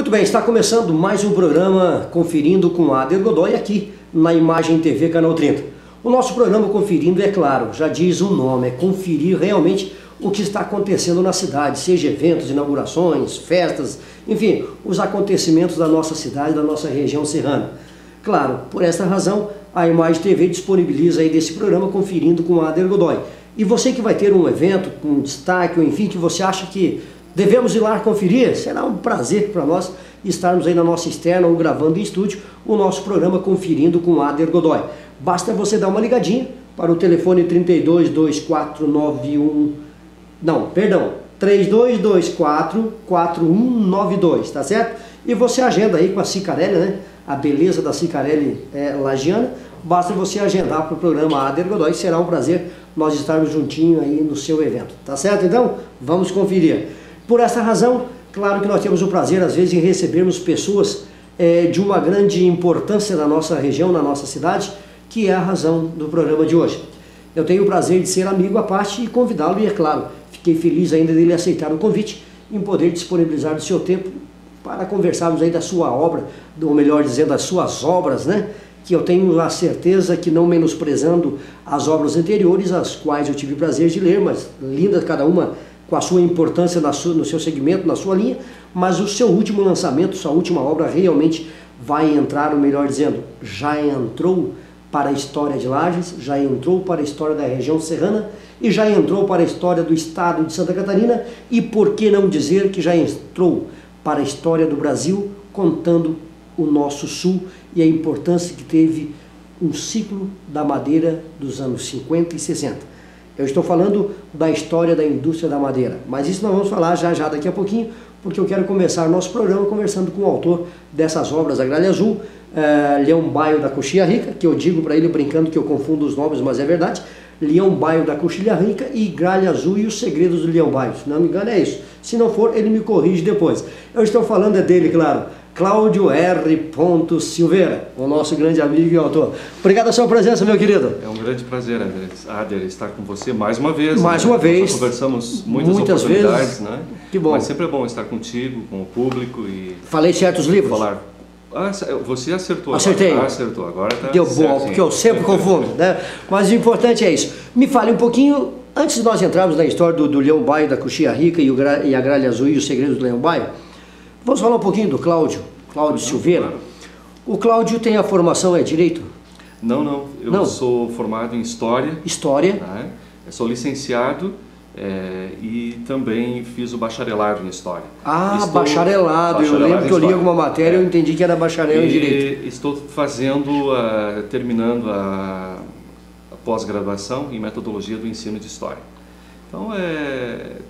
Muito bem, está começando mais um programa Conferindo com Ader Godoy aqui na Imagem TV Canal 30. O nosso programa Conferindo, é claro, já diz o nome, é conferir realmente o que está acontecendo na cidade, seja eventos, inaugurações, festas, enfim, os acontecimentos da nossa cidade, da nossa região serrana. Claro, por esta razão, a Imagem TV disponibiliza aí desse programa Conferindo com Ader Godoy. E você que vai ter um evento com destaque, ou enfim, que você acha que devemos ir lá conferir, será um prazer para nós estarmos aí na nossa externa ou gravando em estúdio o nosso programa Conferindo com Ader Godoy. Basta você dar uma ligadinha para o telefone 32244192, tá certo? E você agenda aí com a Cicarelli, né? A beleza da Cicarelli lagiana. Basta você agendar para o programa Ader Godoy, será um prazer nós estarmos juntinho aí no seu evento, tá certo? Então, vamos conferir. Por essa razão, claro que nós temos o prazer, às vezes, em recebermos pessoas de uma grande importância na nossa região, na nossa cidade, que é a razão do programa de hoje. Eu tenho o prazer de ser amigo à parte e convidá-lo, e é claro, fiquei feliz ainda dele aceitar o convite, em poder disponibilizar do seu tempo para conversarmos aí da sua obra, ou melhor dizendo, das suas obras, né? Que eu tenho a certeza que, não menosprezando as obras anteriores, as quais eu tive o prazer de ler, mas lindas cada uma com a sua importância no seu segmento, na sua linha, mas o seu último lançamento, sua última obra realmente vai entrar, ou melhor dizendo, já entrou para a história de Lages, já entrou para a história da região serrana e já entrou para a história do estado de Santa Catarina e, por que não dizer, que já entrou para a história do Brasil, contando o nosso sul e a importância que teve um ciclo da madeira dos anos 50 e 60. Eu estou falando da história da indústria da madeira, mas isso nós vamos falar já daqui a pouquinho, porque eu quero começar o nosso programa conversando com o autor dessas obras, a Gralha Azul, Leão Baio da Coxilha Rica, que eu digo para ele brincando que eu confundo os nomes, mas é verdade, Leão Baio da Coxilha Rica e Gralha Azul e os Segredos do Leão Baio, se não me engano é isso. Se não for, ele me corrige depois. Eu estou falando dele, claro, Cláudio R. Silveira, o nosso grande amigo e autor. Obrigado pela sua presença, meu querido. É um grande prazer, Ader, estar com você mais uma vez. Mais uma vez. Nós conversamos muitas oportunidades, vezes. Né? Que bom. Mas sempre é bom estar contigo, com o público e... Falei certos livros? Falar. Você acertou. Acertei. Agora. Acertou, agora tá deu certo, bom, porque eu sempre confundo, né? Mas o importante é isso. Me fale um pouquinho, antes de nós entrarmos na história do Leão Baio da Coxilha Rica e a Gralha Azul e os Segredos do Leão Baio, vamos falar um pouquinho do Cláudio Silveira. O Cláudio tem a formação, é direito? Não. Eu sou formado em História. História. Né? Eu sou licenciado e também fiz o bacharelado em História. Bacharelado. Eu lembro que eu li alguma matéria e eu entendi que era bacharel em direito. Estou terminando a pós-graduação em Metodologia do Ensino de História. Então,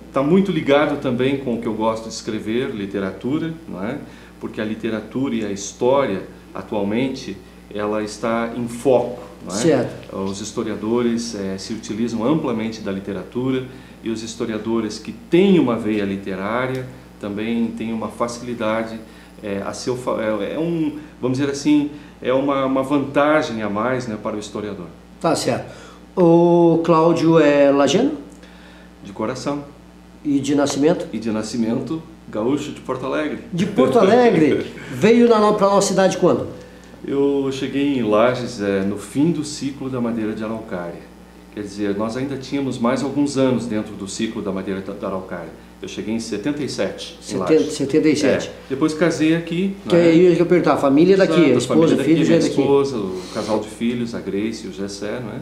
está muito ligado também com o que eu gosto de escrever, literatura, não é? Porque a literatura e a história, atualmente, ela está em foco, não é? Certo. Os historiadores se utilizam amplamente da literatura e os historiadores que têm uma veia literária também têm uma facilidade vamos dizer assim, é uma vantagem a mais, né, para o historiador. Tá certo. O Cláudio é lagiano? De coração. E de nascimento? E de nascimento, gaúcho de Porto Alegre. De Porto Alegre? Veio para a nossa cidade quando? Eu cheguei em Lages no fim do ciclo da madeira de araucária. Quer dizer, nós ainda tínhamos mais alguns anos dentro do ciclo da madeira da araucária. Eu cheguei em 77, em Lages. 77. Depois casei aqui. Que aí eu perguntar, a família é daqui, a esposa, filhos é daqui. A esposa, o casal de filhos, a Grace e o Gessé, não é?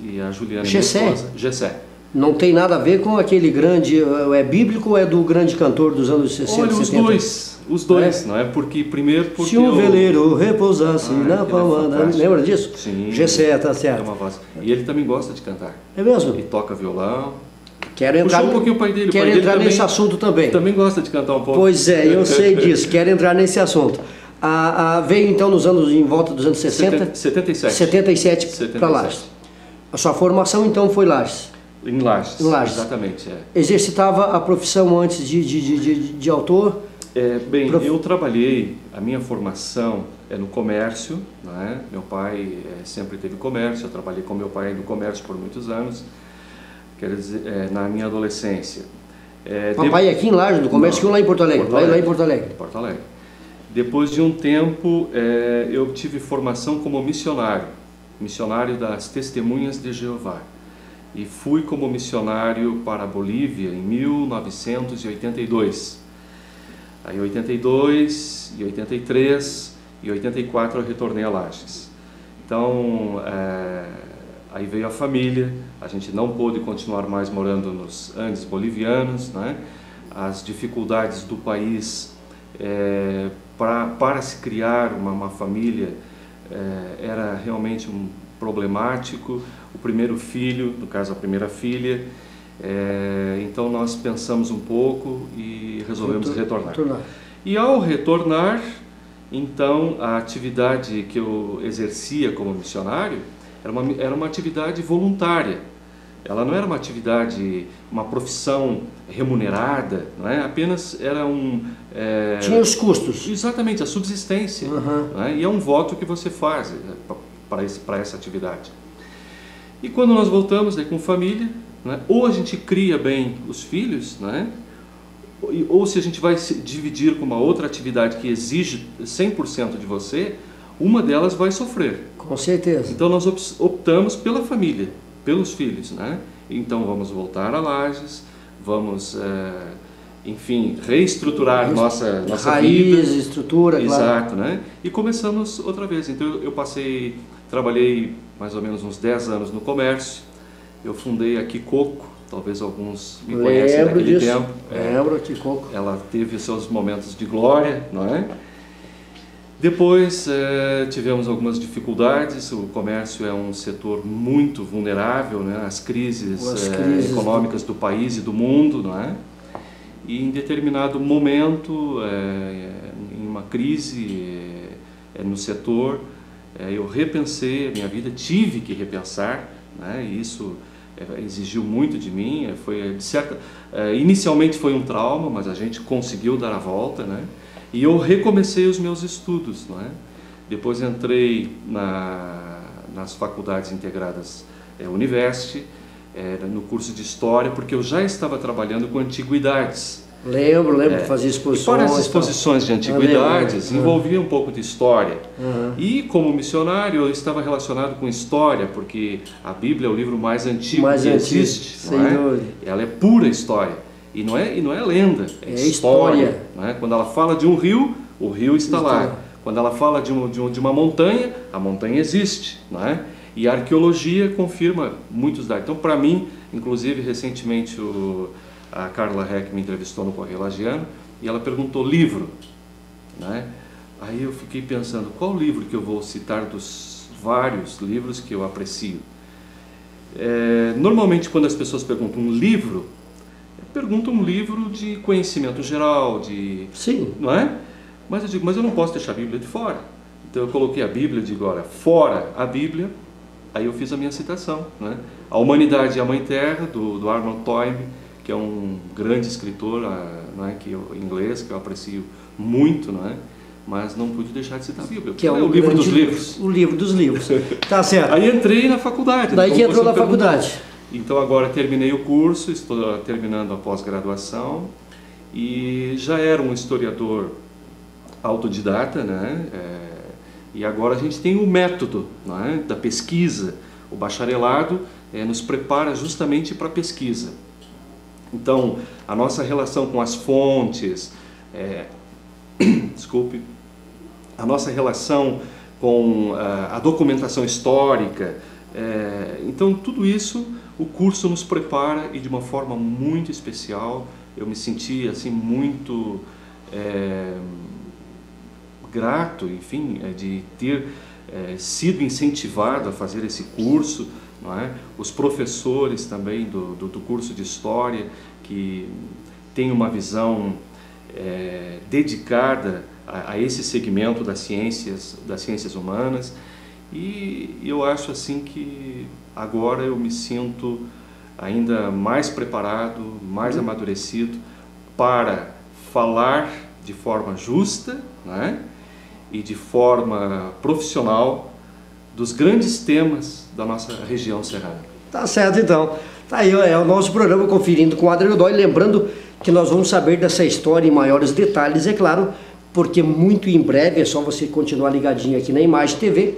E a Juliana, Gessé? minha esposa. Gessé. Não tem nada a ver com aquele grande, é bíblico ou é do grande cantor dos anos 60, Olha, 70? Os dois, não é? Porque se um veleiro repousasse na palma da... Lembra disso? Sim. Gessé, tá certo. É uma voz. E ele também gosta de cantar. É mesmo? E toca violão. Quero entrar, puxou um pouquinho o pai dele. Quero entrar nesse assunto também. Também gosta de cantar um pouco. Pois é, eu sei disso, quero entrar nesse assunto. Veio então em volta dos anos 60? 77 para Lages. A sua formação então foi Lages? Em Lages. Em Lages. Exatamente. Exercitava a profissão antes de autor? Eu trabalhei, a minha formação no comércio, né? Meu pai sempre teve comércio, eu trabalhei com meu pai no comércio por muitos anos, quer dizer, na minha adolescência. Papai aqui em Lages, do comércio, que lá em Porto Alegre? Lá em Porto Alegre. Porto Alegre. Depois de um tempo, eu tive formação como missionário das Testemunhas de Jeová. E fui como missionário para a Bolívia em 1982. Aí em 82, e 83 e 84 eu retornei a Lages. Então, aí veio a família, a gente não pôde continuar mais morando nos Andes bolivianos, né? As dificuldades do país para se criar uma família era realmente problemático. O primeiro filho, no caso a primeira filha, então nós pensamos um pouco e resolvemos retornar. E ao retornar, então a atividade que eu exercia como missionário era uma atividade voluntária. Ela não era uma atividade, uma profissão remunerada, não é? Apenas era tinha os custos. Exatamente, a subsistência. Não é? E é um voto que você faz para essa atividade. E quando nós voltamos com família, né, ou a gente cria bem os filhos, né, ou se a gente vai se dividir com uma outra atividade que exige 100% de você, uma delas vai sofrer. Com certeza. Então nós optamos pela família, pelos filhos, né? Então vamos voltar a Lages, vamos, enfim, reestruturar nossa raiz, vida. Estrutura, exato, claro. Né? E começamos outra vez. Então eu trabalhei mais ou menos uns 10 anos no comércio. Eu fundei a Kikoco, talvez alguns me conhecem daquele tempo. Lembro, Kikoco. Ela teve os seus momentos de glória, não é? Depois tivemos algumas dificuldades. O comércio é um setor muito vulnerável, né? Às crises econômicas do país e do mundo, não é? E em determinado momento, em uma crise no setor, eu repensei a minha vida, tive que repensar, né? E isso exigiu muito de mim. Inicialmente foi um trauma, mas a gente conseguiu dar a volta, né? E eu recomecei os meus estudos, não é? Depois entrei nas faculdades integradas Univesp, no curso de História, porque eu já estava trabalhando com antiguidades. Lembro, fazia exposições. E para as exposições de antiguidades, envolvia um pouco de história. E como missionário, eu estava relacionado com história, porque a Bíblia é o livro mais antigo que existe. Sem dúvida. Ela é pura história. E não é lenda, é história. Não é? Quando ela fala de um rio, o rio está lá. Quando ela fala de uma montanha, a montanha existe. Não é? E a arqueologia confirma muitos dados. Então, para mim, inclusive, recentemente a Carla Heck me entrevistou no Correio Lagiano e ela perguntou livro. Né? Aí eu fiquei pensando, qual livro que eu vou citar dos vários livros que eu aprecio? Normalmente, quando as pessoas perguntam um livro, perguntam um livro de conhecimento geral, Sim. Não é? Mas eu digo, mas eu não posso deixar a Bíblia de fora. Então eu coloquei a Bíblia, digo, olha, fora a Bíblia, aí eu fiz a minha citação, né? A Humanidade e a Mãe Terra, do Arnold Toynbee, que é um grande escritor, não é, inglês, que eu aprecio muito, não é? Mas não pude deixar de citar a Bíblia. Que é o livro dos livros. O livro dos livros. Tá certo. Aí entrei na faculdade. Daí que entrou na faculdade. Então agora terminei o curso, estou terminando a pós-graduação e já era um historiador autodidata, né? E agora a gente tem o método, não é? Da pesquisa. O bacharelado nos prepara justamente para a pesquisa. Então a nossa relação com as fontes, desculpe, a nossa relação com a documentação histórica, então tudo isso o curso nos prepara e de uma forma muito especial. Eu me senti assim muito grato, enfim, de ter sido incentivado a fazer esse curso, não é? Os professores também do curso de História, que têm uma visão dedicada a esse segmento das ciências humanas. E eu acho assim que agora eu me sinto ainda mais preparado, mais amadurecido para falar de forma justa, né? E de forma profissional dos grandes temas da nossa região serrana. Tá certo, então. Tá aí, o nosso programa Conferindo com Adriano Godoy. Lembrando que nós vamos saber dessa história em maiores detalhes, é claro, porque muito em breve, é só você continuar ligadinho aqui na Imagem TV,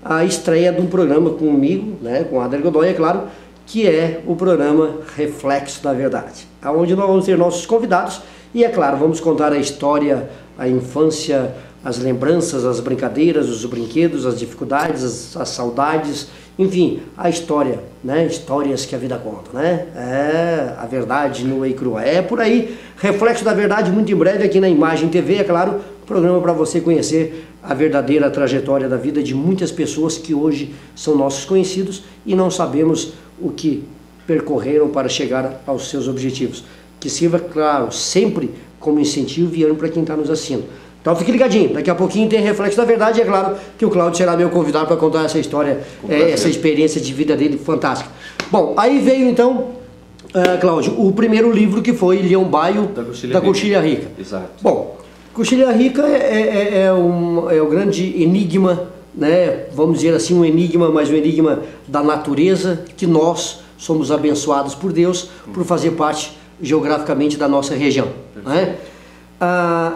a estreia de um programa comigo, né, com a Ader Godoy, é claro, que é o programa Reflexo da Verdade, onde nós vamos ter nossos convidados e, é claro, vamos contar a história, a infância, as lembranças, as brincadeiras, os brinquedos, as dificuldades, as saudades, enfim, a história, né? Histórias que a vida conta, né? É a verdade nua e crua. É por aí, Reflexo da Verdade, muito em breve aqui na Imagem TV, é claro, programa para você conhecer a verdadeira trajetória da vida de muitas pessoas que hoje são nossos conhecidos e não sabemos o que percorreram para chegar aos seus objetivos. Que sirva, claro, sempre como incentivo e ânimo para quem está nos assistindo. Então fique ligadinho, daqui a pouquinho tem Reflexo da Verdade, é claro que o Cláudio será meu convidado para contar essa história, essa experiência de vida dele fantástica. Bom, aí veio então, Cláudio, o primeiro livro que foi Leão Baio, da Coxilha Rica. Exato. Bom, Coxilha Rica é o grande enigma, né? Vamos dizer assim, um enigma, mas um enigma da natureza, que nós somos abençoados por Deus por fazer parte geograficamente da nossa região, né?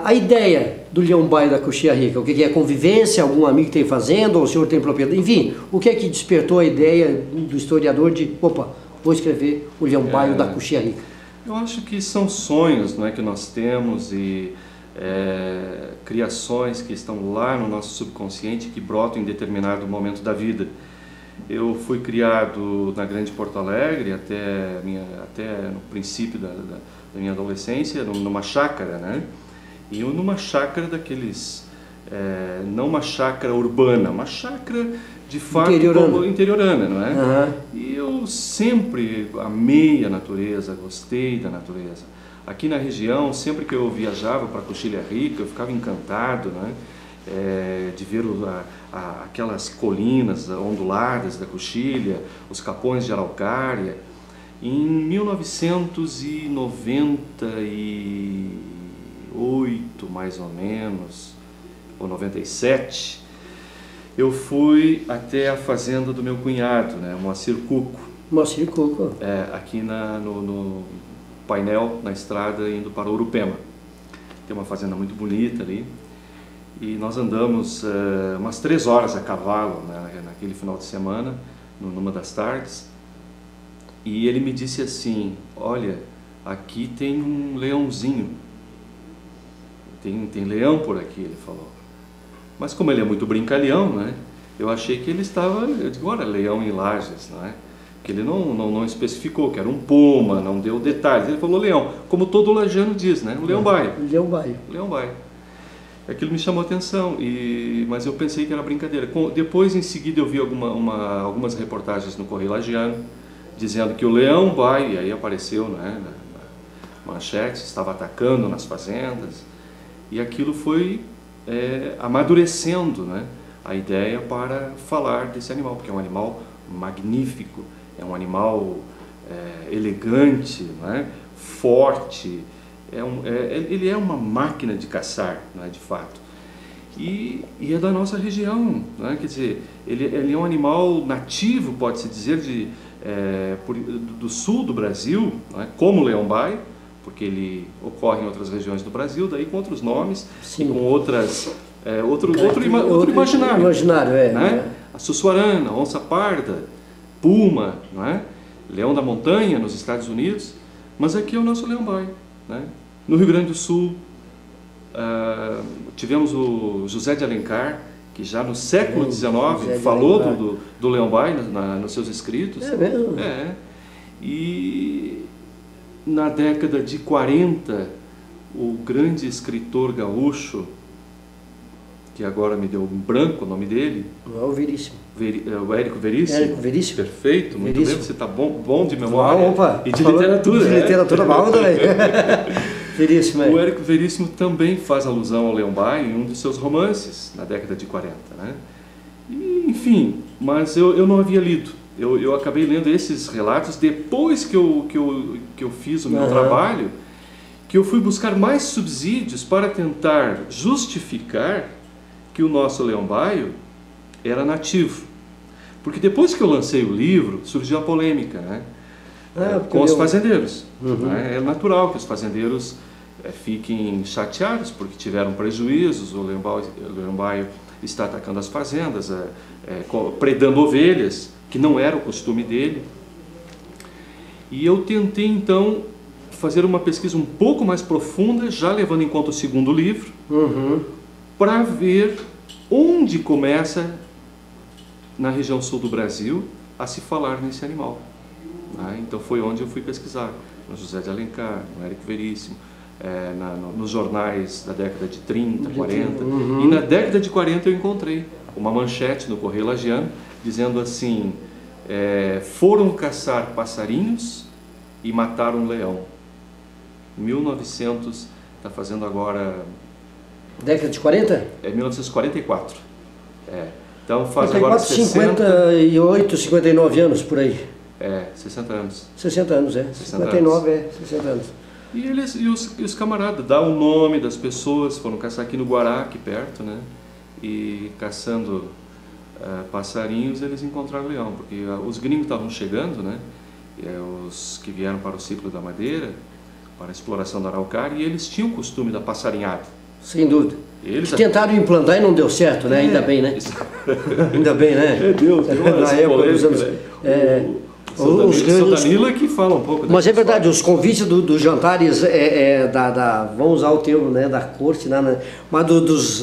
A ideia do Leão Baio da Coxilha Rica, o que é convivência, algum amigo tem fazenda, ou o senhor tem propriedade, enfim, o que é que despertou a ideia do historiador de, opa, vou escrever o Leão Baio da Coxilha Rica? Eu acho que são sonhos, não é, que nós temos e criações que estão lá no nosso subconsciente que brotam em determinado momento da vida. Eu fui criado na Grande Porto Alegre até no princípio da minha adolescência, numa chácara, né? E eu numa chácara daqueles, não uma chácara urbana, uma chácara de fato interiorana, não é? Uhum. E eu sempre amei a natureza, gostei da natureza. Aqui na região, sempre que eu viajava para Coxilha Rica, eu ficava encantado, né? De ver aquelas colinas onduladas da Coxilha, os capões de araucária. Em 1998, mais ou menos, ou 97, eu fui até a fazenda do meu cunhado, né, Moacir Cuco. Moacir Cuco. Aqui no Painel, na estrada, indo para Urupema. Tem uma fazenda muito bonita ali. E nós andamos umas 3 horas a cavalo, né, naquele final de semana, numa das tardes. E ele me disse assim, olha, aqui tem um leãozinho, tem leão por aqui, ele falou. Mas como ele é muito brincalhão, né, eu achei que ele estava, eu digo, olha, leão em Lages, não é? Que ele não especificou, que era um puma, não deu detalhes. Ele falou leão, como todo lajano diz, né, um leão baio. Leão baio. Leão baio. Aquilo me chamou a atenção, mas eu pensei que era brincadeira. Depois, em seguida, eu vi algumas reportagens no Correio Lagiano, dizendo que o leão baio, e aí apareceu, né, na manchete, estava atacando nas fazendas, e aquilo foi amadurecendo, né, a ideia para falar desse animal, porque é um animal magnífico, é um animal elegante, né, forte, ele é uma máquina de caçar, né, de fato, e é da nossa região, né, quer dizer, ele é um animal nativo, pode-se dizer, do sul do Brasil, né, como o leão-baio, porque ele ocorre em outras regiões do Brasil, daí com outros nomes, e com outro imaginário, né? A sussuarana, onça parda, puma, não é? Leão da montanha nos Estados Unidos, mas aqui é o nosso leão-baio, né? No Rio Grande do Sul, tivemos o José de Alencar, que já no século XIX falou do leão-baio nos seus escritos. É mesmo? E na década de 40, o grande escritor gaúcho, que agora me deu um branco o nome dele. Não é o Veríssimo. O Érico Veríssimo. Érico Veríssimo. Perfeito, muito Veríssimo. bem, você está bom de memória. Opa, e de literatura. De literatura, bom também. Veríssimo, O Érico Veríssimo também faz alusão ao leão-baio em um dos seus romances, na década de 40. Né? E, enfim, mas eu não havia lido. Eu acabei lendo esses relatos depois que eu fiz o meu trabalho, que eu fui buscar mais subsídios para tentar justificar que o nosso leão-baio era nativo. Porque depois que eu lancei o livro, surgiu a polêmica, né? Com os fazendeiros. Né? É natural que os fazendeiros fiquem chateados porque tiveram prejuízos, o Leão Baio está atacando as fazendas, predando ovelhas, que não era o costume dele. E eu tentei então fazer uma pesquisa um pouco mais profunda, já levando em conta o segundo livro, para ver onde começa, na região sul do Brasil, a se falar nesse animal. Então foi onde eu fui pesquisar, no José de Alencar, no Érico Veríssimo, nos jornais da década de 30, 40. E na década de 40 eu encontrei uma manchete no Correio Lagiano, dizendo assim, foram caçar passarinhos e mataram um leão. 1900, está fazendo agora... Década de 40? 1944. Então faz 44, agora 60... 58, 59 anos, por aí. 60 anos. 60 anos, 59 anos. 60 anos. E os camaradas, dá o nome das pessoas, foram caçar aqui no Guará, aqui perto, né? E caçando passarinhos, eles encontraram leão, porque os gringos estavam chegando, né? Os que vieram para o ciclo da madeira, para a exploração da araucária, e eles tinham o costume da passarinhada. Sem dúvida. Eles tentaram implantar e não deu certo, né? Ainda bem, né? Ainda bem, né? Deus, na época dos anos... Os Danilo é que fala um pouco. Mas é verdade, os convites dos jantares, vamos usar o termo, né, da corte, né, mas dos,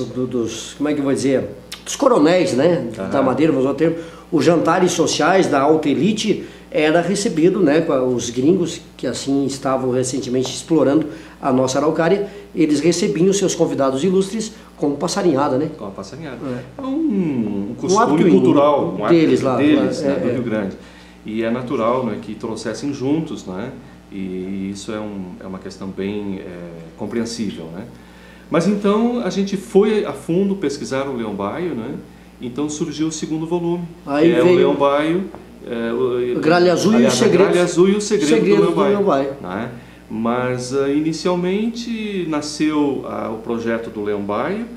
como é que eu vou dizer, dos coronéis, né, da madeira, vamos usar o termo, os jantares sociais da alta elite era recebido, né, com os gringos que assim estavam recentemente explorando a nossa araucária, eles recebiam seus convidados ilustres com passarinhada, né? Com a passarinhada. É um costume cultural, um hábito deles, né, do Rio Grande. E é natural, né, que trouxessem juntos, né, e isso é uma questão bem compreensível, né. Mas então a gente foi a fundo pesquisar o Leão Baio, né, então surgiu o segundo volume, aí que é o Leão Baio, o Gralha Azul e o Segredo. Gralha Azul e o Segredo do Leão Baio. Né. Mas inicialmente nasceu o projeto do Leão Baio,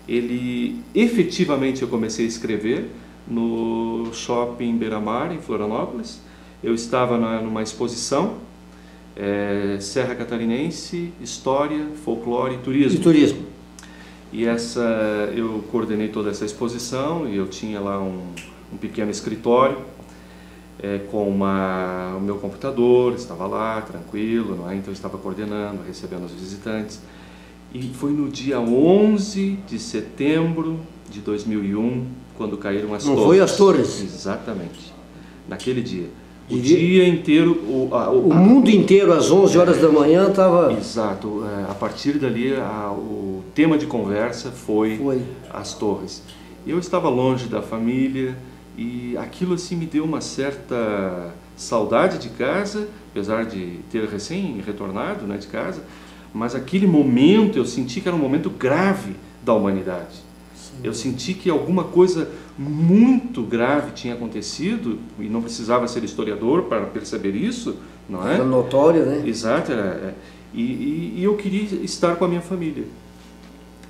ele efetivamente eu comecei a escrever no Shopping Beira-Mar, em Florianópolis. Eu estava numa exposição, Serra Catarinense, História, Folclore e Turismo. E eu coordenei toda essa exposição e eu tinha lá um pequeno escritório com o meu computador, estava lá, tranquilo, não é? Então eu estava coordenando, recebendo os visitantes. E foi no dia 11 de setembro de 2001, quando caíram as torres. Não foi as torres? Exatamente. Naquele dia. O dia inteiro... O mundo inteiro, às 11 horas da manhã, estava... Exato. A partir dali, o tema de conversa foi as torres. Eu estava longe da família e aquilo assim me deu uma certa saudade de casa, apesar de ter recém-retornado, né, de casa, mas aquele momento eu senti que era um momento grave da humanidade. Eu senti que alguma coisa muito grave tinha acontecido, e não precisava ser historiador para perceber isso, não é? Era notório, né? Exato, e eu queria estar com a minha família.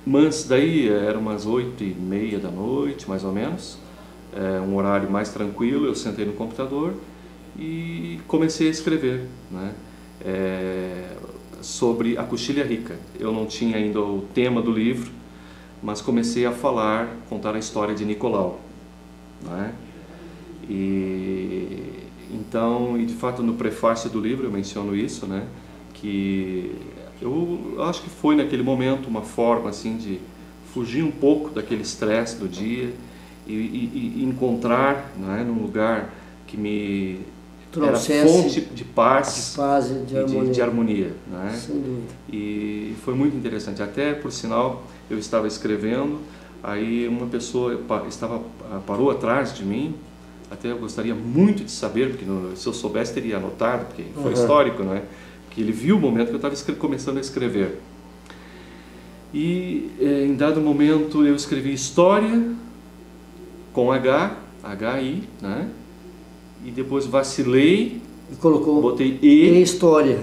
Mas daí eram umas 8h30 da noite, mais ou menos, um horário mais tranquilo, eu sentei no computador e comecei a escrever, né? Sobre a Coxilha Rica. Eu não tinha ainda o tema do livro, mas comecei a contar a história de Nicolau, né? Então, de fato no prefácio do livro eu menciono isso, né? Que eu acho que foi naquele momento uma forma assim de fugir um pouco daquele estresse do dia e encontrar, né, num lugar que me era fonte de paz, de harmonia, né? Sem dúvida. E foi muito interessante. Até, por sinal, eu estava escrevendo, aí uma pessoa parou atrás de mim, até eu gostaria muito de saber, porque se eu soubesse teria anotado, porque foi histórico, não é? Que ele viu o momento que eu estava começando a escrever. E em dado momento eu escrevi História com H-I, né? E depois vacilei e colocou, botei História,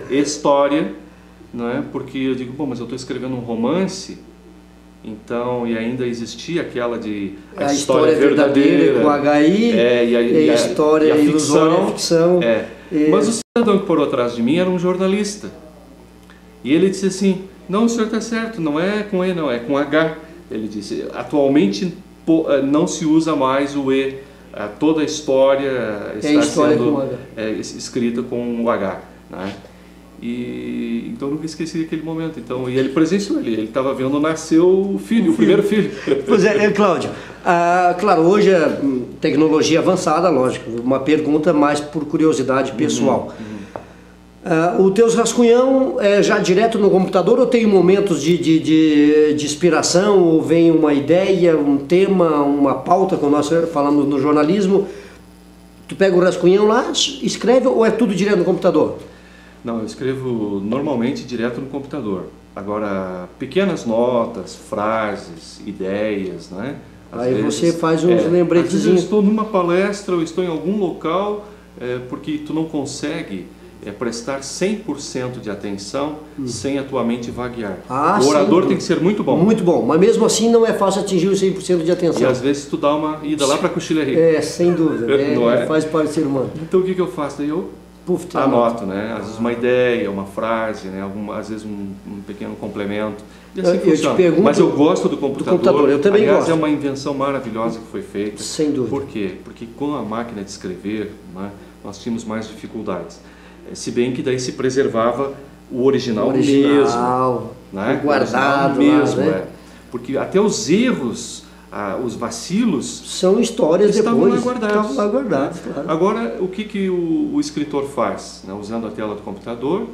não é? Porque eu digo, bom, mas eu estou escrevendo um romance, então, e ainda existia aquela de a história verdadeira com HI, e a história ilusória, ficção. Mas o cidadão que parou atrás de mim era um jornalista, e ele disse assim, Não, o senhor está certo, não é com E, não, é com H. Ele disse, atualmente não se usa mais o E, toda a história está sendo escrita com o H, né? E então eu nunca esqueci aquele momento. Então, e ele presenciou, ele estava vendo nascer o filho, o primeiro filho. Pois é, Cláudio, claro, hoje a tecnologia avançada, lógico, uma pergunta mais por curiosidade pessoal. Os teus rascunhão é já direto no computador ou tem momentos de inspiração, ou vem uma ideia, um tema, uma pauta, como nós falamos no jornalismo, tu pega o rascunhão lá, escreve ou é tudo direto no computador? Não, eu escrevo normalmente direto no computador. Agora, pequenas notas, frases, ideias, né? Aí você faz uns lembretezinhos. Às vezes eu estou numa palestra, ou estou em algum local, porque tu não consegue prestar 100% de atenção sem a tua mente vaguear. O orador tem que ser muito bom. Muito bom, mas mesmo assim não é fácil atingir o 100% de atenção. E às vezes tu dá uma ida lá para a coxilha rica. Sem dúvida, faz parte do ser humano. Então o que eu faço? Daí eu anoto, né? Às vezes uma ideia, uma frase, né? Às vezes um pequeno complemento. E assim funciona. Mas eu gosto do computador. Eu também gosto. É uma invenção maravilhosa que foi feita. Sem dúvida. Por quê? Porque com a máquina de escrever, né, nós tínhamos mais dificuldades. Se bem que daí se preservava o original mesmo, né? Guardado mesmo, lá, né? Porque até os erros, os vacilos são histórias estavam depois, lá guardados. Claro. Agora, o que o escritor faz? Né? Usando a tela do computador,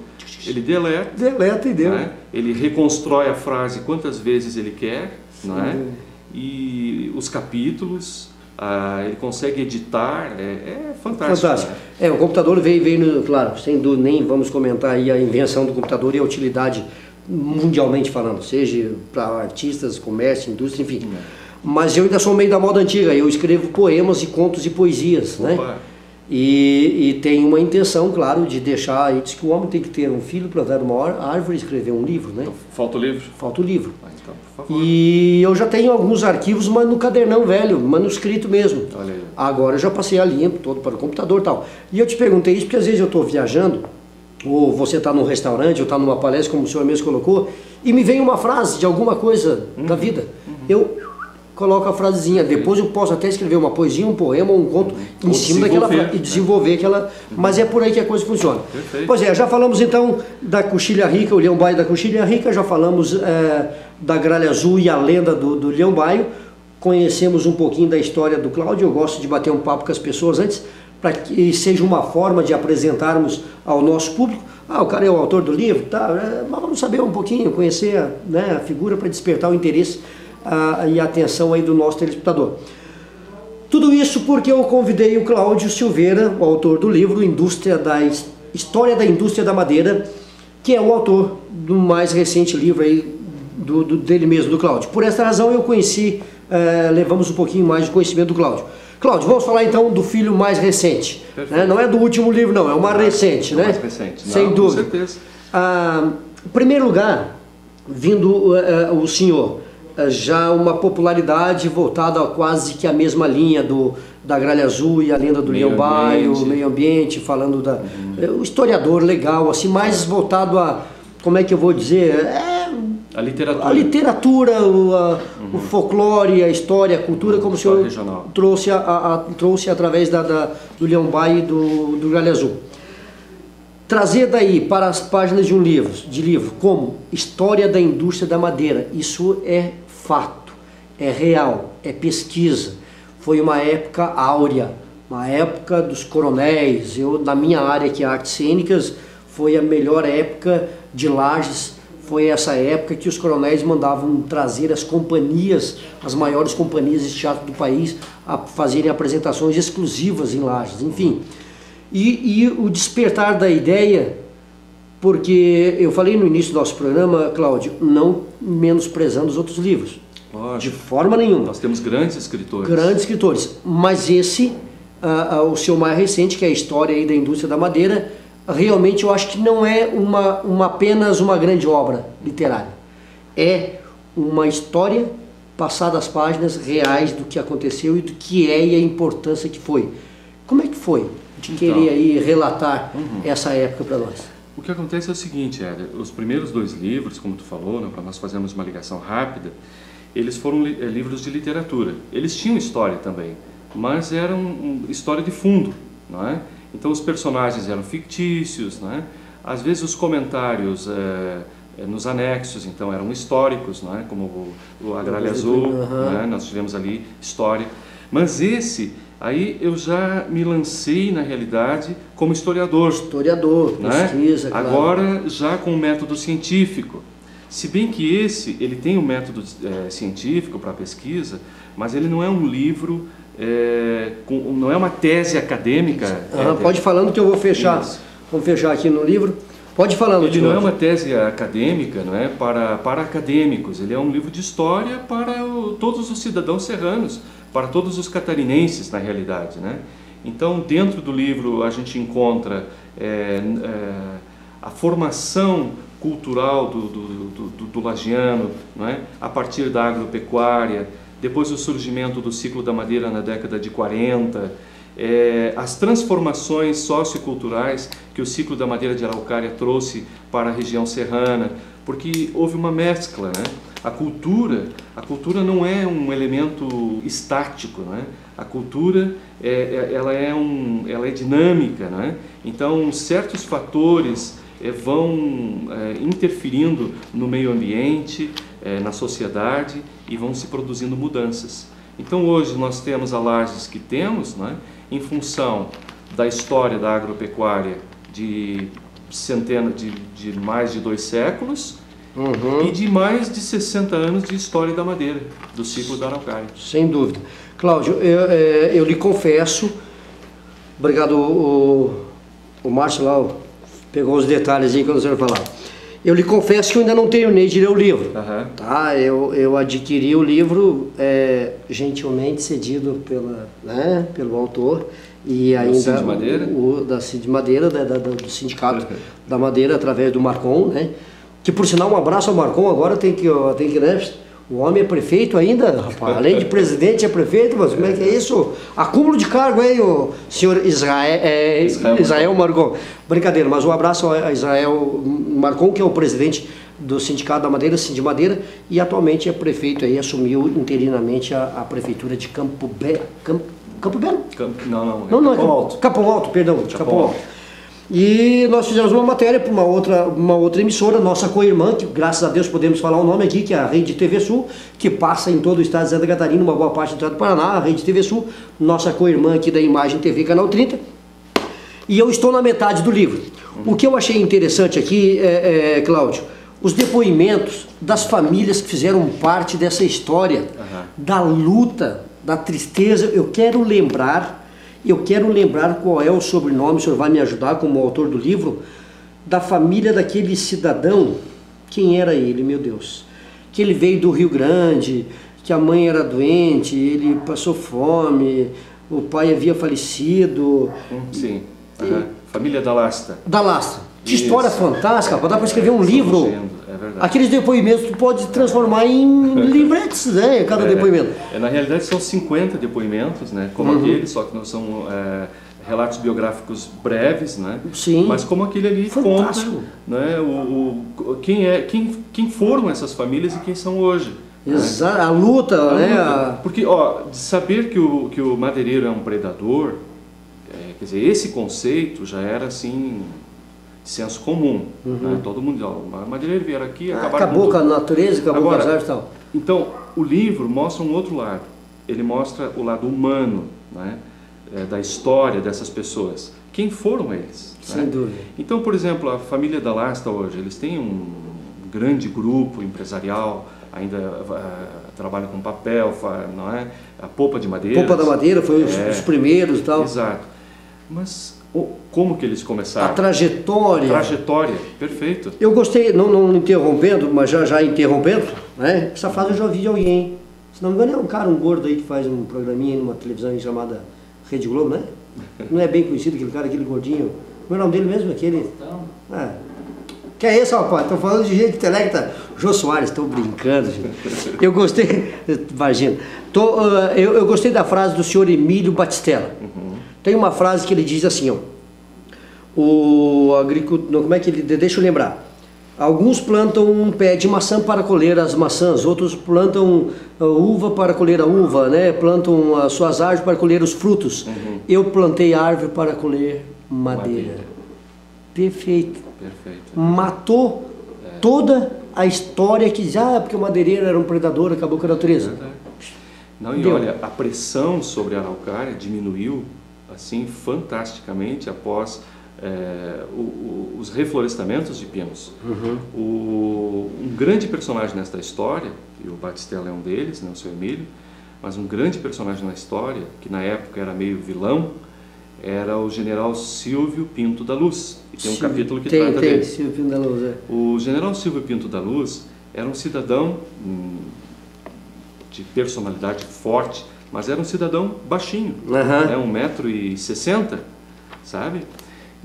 ele deleta e deu. Né? Ele reconstrói a frase quantas vezes ele quer, né? E os capítulos, ele consegue editar, é fantástico. Né? O computador veio, claro, sem dúvida, nem vamos comentar aí a invenção do computador e a utilidade mundialmente falando, seja para artistas, comércio, indústria, enfim. Mas eu ainda sou meio da moda antiga, eu escrevo poemas e contos e poesias, né? E tem uma intenção, claro, de deixar aí, diz que o homem tem que ter um filho, plantar uma árvore e escrever um livro, né? Então, falta o livro? Falta o livro. Então, por favor. E eu já tenho alguns arquivos, mas no cadernão velho, manuscrito mesmo. Olha aí. Agora eu já passei a limpo, todo para o computador e tal. E eu te perguntei isso porque às vezes eu estou viajando, ou você está num restaurante, ou está numa palestra, como o senhor mesmo colocou, e me vem uma frase de alguma coisa da vida. Eu coloco a frasezinha, depois eu posso até escrever uma poesia, um poema ou um conto em cima daquela frase e desenvolver aquela, mas é por aí que a coisa funciona. Perfeito. Pois é, já falamos então da coxilha rica, o Leão Baio da coxilha rica, já falamos da gralha azul e a lenda do Leão Baio, conhecemos um pouquinho da história do Cláudio. Eu gosto de bater um papo com as pessoas antes, para que seja uma forma de apresentarmos ao nosso público. O cara é o autor do livro, tá? Mas vamos saber um pouquinho, conhecer a figura para despertar o interesse e a atenção aí do nosso telespectador. Tudo isso porque eu convidei o Cláudio Silveira, o autor do livro História da Indústria da Madeira, que é o autor do mais recente livro aí dele mesmo, do Cláudio. Por essa razão eu conheci, levamos um pouquinho mais de conhecimento do Cláudio. Cláudio, vamos falar então do filho mais recente, né? Não é do último livro não, é o mais recente, né? Mais recente. Sem dúvida. Com certeza. Em primeiro lugar, vindo o senhor, já uma popularidade voltada a quase que a mesma linha da Gralha Azul e a lenda do Leão Baio, o meio ambiente, falando o historiador legal, assim, mais voltado a, como é que eu vou dizer, a literatura. A literatura, o folclore, a história, a cultura, como o senhor trouxe através do Leão Baio e do Gralha Azul. Trazer daí para as páginas de livro como História da Indústria da Madeira, isso é fato, é real, é pesquisa. Foi uma época áurea, uma época dos coronéis. Na minha área, que é artes cênicas, foi a melhor época de Lages. Foi essa época que os coronéis mandavam trazer as companhias, as maiores companhias de teatro do país, a fazerem apresentações exclusivas em Lages, enfim. E o despertar da ideia, porque eu falei no início do nosso programa, Cláudio, não menosprezando os outros livros. Lógico. De forma nenhuma. Nós temos grandes escritores. Grandes escritores. Mas esse, o seu mais recente, que é a História aí da Indústria da Madeira, realmente eu acho que não é apenas uma grande obra literária. É uma história passada às páginas reais do que aconteceu e do que é e a importância que foi. Como é que foi de querer aí relatar essa época para nós? O que acontece é o seguinte, Éder, os primeiros 2 livros, como tu falou, né, para nós fazermos uma ligação rápida, eles foram livros de literatura. Eles tinham história também, mas eram história de fundo, não é? Então os personagens eram fictícios, não é? Às vezes os comentários nos anexos, então, eram históricos, não é? Como o Agralha Azul, né? Nós tivemos ali história. Mas esse, aí eu já me lancei na realidade como historiador. Historiador, pesquisa, claro. Agora já com o método científico. Se bem que ele tem um método científico para pesquisa, mas ele não é um livro, não é uma tese acadêmica. Pode ir falando que eu vou fechar. Isso. Vamos fechar aqui no livro. Pode ir falando. Ele não é uma tese acadêmica, não é para acadêmicos. Ele é um livro de história para todos os cidadãos serranos, para todos os catarinenses, na realidade, né? Então, dentro do livro a gente encontra a formação cultural do lagiano, não é? A partir da agropecuária, depois o surgimento do ciclo da madeira na década de 40, as transformações socioculturais que o ciclo da madeira de araucária trouxe para a região serrana, porque houve uma mescla, né? A cultura não é um elemento estático, né? A cultura ela é dinâmica, né? Então certos fatores vão interferindo no meio ambiente, na sociedade, e vão se produzindo mudanças. Então hoje nós temos a Lages que temos, né? Em função da história da agropecuária de mais de 2 séculos, e de mais de 60 anos de história da madeira, do ciclo da araucária. Sem dúvida. Cláudio, eu lhe confesso, obrigado, o Márcio lá pegou os detalhes aí que eu não sei falar. Eu lhe confesso que eu ainda não terminei de ler o livro. Tá? Eu adquiri o livro gentilmente cedido pelo autor, e ainda Cid Madeira? Da Cid Madeira, do Sindicato da Madeira, através do Marcon, né? Que por sinal, um abraço ao Marcon, agora tem que né? O homem é prefeito ainda, rapaz. Além de presidente é prefeito, mas como é que é isso? Acúmulo de cargo, hein, o senhor Israel Marcon. Brincadeira, mas um abraço a Israel Marcon, que é o presidente do Sindicato da Madeira, Cid Madeira, e atualmente é prefeito aí, assumiu interinamente a prefeitura de Campo Belo. Não, Capão Alto. Capão Alto, perdão, de Capão Alto. E nós fizemos uma matéria para uma outra emissora, nossa co-irmã, que graças a Deus podemos falar o nome aqui, que é a Rede TV Sul, que passa em todo o estado de Santa Catarina, uma boa parte do estado do Paraná, a Rede TV Sul, nossa co-irmã aqui da Imagem TV Canal 30. E eu estou na metade do livro. O que eu achei interessante aqui, Cláudio, os depoimentos das famílias que fizeram parte dessa história, da luta, da tristeza. Eu quero lembrar qual é o sobrenome, o senhor vai me ajudar como autor do livro, da família daquele cidadão. Quem era ele, meu Deus? Que ele veio do Rio Grande, que a mãe era doente, ele passou fome, o pai havia falecido. Sim, família da Lasta. Da Lasta. Que história fantástica, dá para escrever um livro. É verdade. Aqueles depoimentos tu pode transformar em livretes, né? Cada depoimento. Na realidade são 50 depoimentos, né? Como aquele, só que não são relatos biográficos breves, né? Sim. Mas como aquele ali fantástico. Conta, né? Quem foram essas famílias e quem são hoje. Exato, a luta, né? Porque, de saber que o madeireiro é um predador, quer dizer, esse conceito já era assim, senso comum, né? Todo mundo, o madeireiro vier aqui, acabou com a natureza, acabou com as árvores e tal. Então, o livro mostra um outro lado, ele mostra o lado humano, né? Da história dessas pessoas. Quem foram eles? Sem dúvida. Então, por exemplo, a família da Lasta hoje, eles têm um grande grupo empresarial, ainda trabalham com papel, não é? A polpa de madeira. Polpa da madeira foi os primeiros e tal. Exato. Mas como que eles começaram? A trajetória. Trajetória, perfeito. Eu gostei, não interrompendo, mas já interrompendo, né? Essa frase eu já ouvi de alguém. Se não me engano é um gordo aí que faz um programinha numa televisão chamada Rede Globo, né? Não é bem conhecido aquele cara, aquele gordinho. Como é o nome dele mesmo? Aquele... Que é esse, rapaz? Estou falando de gente intelecta. Jô Soares, estou brincando, gente. Eu gostei, imagina. Eu gostei da frase do senhor Emílio Batistella. Tem uma frase que ele diz assim, o agricultor, como é que ele, deixa eu lembrar. Alguns plantam um pé de maçã para colher as maçãs, outros plantam uva para colher a uva, né? Plantam as suas árvores para colher os frutos. Eu plantei árvore para colher madeira. Perfeito. Matou toda a história que já, porque o madeireiro era um predador, acabou com a natureza. Não, e olha, a pressão sobre a araucária diminuiu assim fantasticamente após os reflorestamentos de pinos. Um grande personagem nesta história, e o Batistella é um deles, né, o seu Emílio, mas um grande personagem na história, que na época era meio vilão, era o general Silvio Pinto da Luz. E tem um capítulo que trata dele. Silvio Pinto da Luz, O general Silvio Pinto da Luz era um cidadão de personalidade forte, mas era um cidadão baixinho, né, 1,60 m, sabe?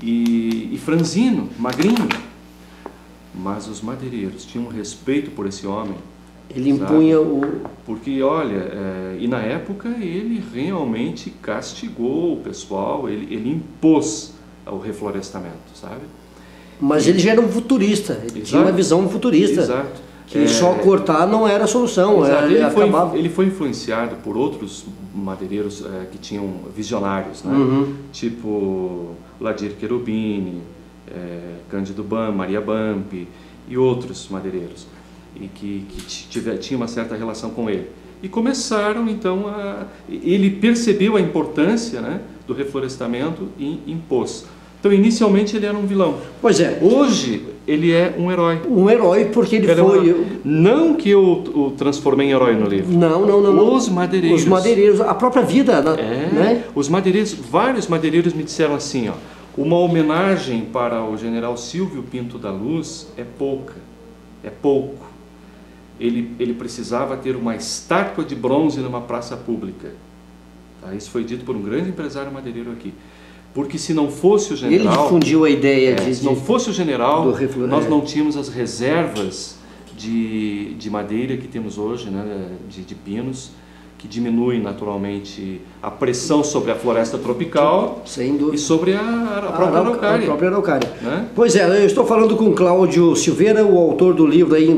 E franzino, magrinho. Mas os madeireiros tinham um respeito por esse homem. Ele impunha Porque, olha, e na época ele realmente castigou o pessoal, ele impôs o reflorestamento, sabe? Mas ele já era um futurista, ele tinha uma visão futurista. Exato. Que só cortar não era a solução. Ele foi influenciado por outros madeireiros que tinham visionários, né? Tipo Ladir Cherubini, Cândido Maria Bampi e outros madeireiros, e que tinha uma certa relação com ele. E começaram então ele percebeu a importância, né, do reflorestamento e impôs. Então inicialmente ele era um vilão. Pois é. Hoje ele é um herói. Um herói porque ele foi... Não que eu o transformei em herói no livro. Não. Os madeireiros. Os madeireiros, a própria vida, né? Os madeireiros, vários madeireiros me disseram assim, ó, uma homenagem para o general Silvio Pinto da Luz é pouco. Ele precisava ter uma estátua de bronze numa praça pública. Tá? Isso foi dito por um grande empresário madeireiro aqui. Porque se não fosse o general... Ele difundiu a ideia se não fosse o general, nós não tínhamos as reservas de madeira que temos hoje, né, de pinos, que diminuem naturalmente a pressão sobre a floresta tropical e sobre a própria araucária. Né? Pois é, eu estou falando com Cláudio Silveira, o autor do livro aí,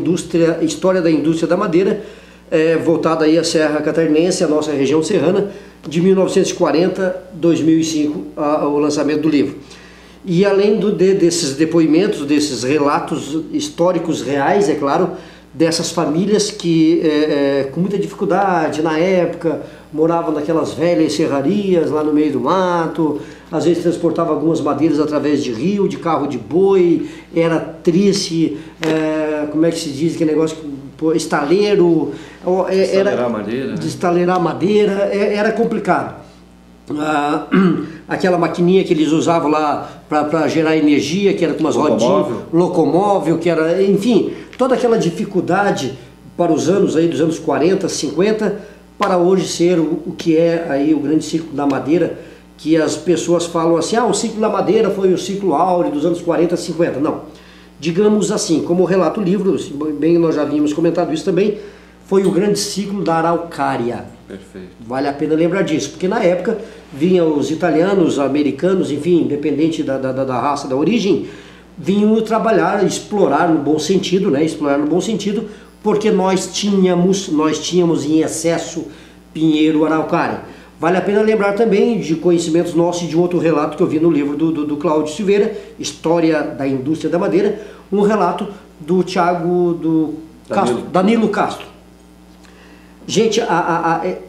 História da Indústria da Madeira, voltado aí à Serra Catarinense, a nossa região serrana, de 1940 a 2005, o lançamento do livro. E além desses depoimentos, desses relatos históricos reais, é claro, dessas famílias que com muita dificuldade na época moravam naquelas velhas serrarias lá no meio do mato, às vezes transportavam algumas madeiras através de rio, de carro de boi, era triste, como é que se diz aquele negócio, estaleiro, estaleirar madeira, né? De estaleirar madeira, era complicado. Aquela maquininha que eles usavam lá para gerar energia, que era com umas rodinhas, locomóvel, que era, enfim, toda aquela dificuldade para os anos aí dos anos 40, 50, para hoje ser o que é aí o grande ciclo da madeira, que as pessoas falam assim, o ciclo da madeira foi o ciclo áureo dos anos 40, 50. Não, digamos assim, como relata o livro, bem nós já havíamos comentado isso também, foi o grande ciclo da araucária. Perfeito. Vale a pena lembrar disso, porque na época vinham os italianos, americanos, enfim, independente da raça, da origem, vinham trabalhar, explorar no bom sentido, né? Explorar no bom sentido, porque nós tínhamos em excesso pinheiro araucária. Vale a pena lembrar também de conhecimentos nossos e de outro relato que eu vi no livro do Cláudio Silveira, História da Indústria da Madeira, um relato do Danilo Castro. Gente,